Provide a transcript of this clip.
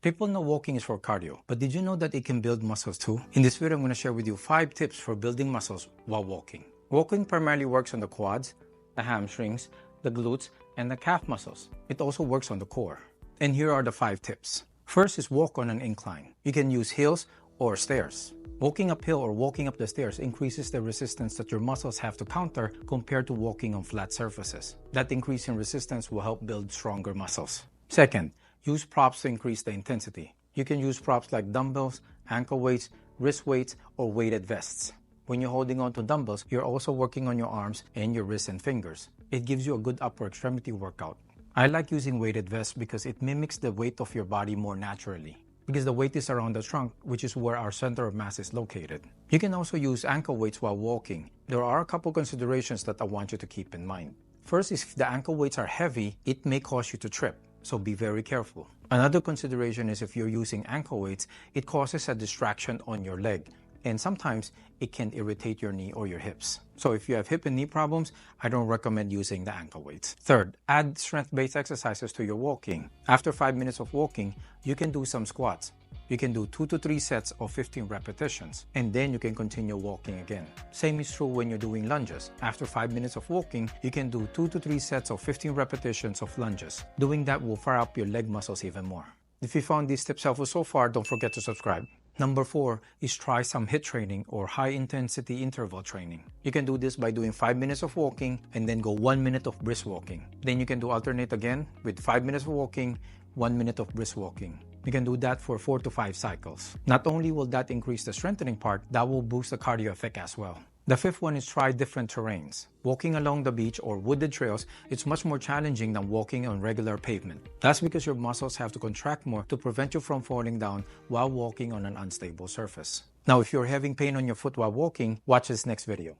People know walking is for cardio, but did you know that it can build muscles too? In this video, I'm going to share with you 5 tips for building muscles while walking. Walking primarily works on the quads, the hamstrings, the glutes, and the calf muscles. It also works on the core. And here are the 5 tips. First is walk on an incline. You can use hills or stairs. Walking uphill or walking up the stairs increases the resistance that your muscles have to counter compared to walking on flat surfaces. That increase in resistance will help build stronger muscles. Second, use props to increase the intensity. You can use props like dumbbells, ankle weights, wrist weights, or weighted vests. When you're holding on to dumbbells, you're also working on your arms and your wrists and fingers. It gives you a good upper extremity workout. I like using weighted vests because it mimics the weight of your body more naturally, because the weight is around the trunk, which is where our center of mass is located. You can also use ankle weights while walking. There are a couple considerations that I want you to keep in mind. First is if the ankle weights are heavy, it may cause you to trip. So be very careful. Another consideration is if you're using ankle weights, it causes a distraction on your leg. And sometimes it can irritate your knee or your hips. So if you have hip and knee problems, I don't recommend using the ankle weights. Third, add strength-based exercises to your walking. After 5 minutes of walking, you can do some squats. You can do 2 to 3 sets of 15 repetitions, and then you can continue walking again. Same is true when you're doing lunges. After 5 minutes of walking, you can do 2 to 3 sets of 15 repetitions of lunges. Doing that will fire up your leg muscles even more. If you found these tips helpful so far, don't forget to subscribe. Number 4 is try some HIIT training or high-intensity interval training. You can do this by doing 5 minutes of walking and then go 1 minute of brisk walking. Then you can do alternate again with 5 minutes of walking, 1 minute of brisk walking. You can do that for 4 to 5 cycles. Not only will that increase the strengthening part, that will boost the cardio effect as well. The 5th one is try different terrains. Walking along the beach or wooded trails, it's much more challenging than walking on regular pavement. That's because your muscles have to contract more to prevent you from falling down while walking on an unstable surface. Now, if you're having pain on your foot while walking, watch this next video.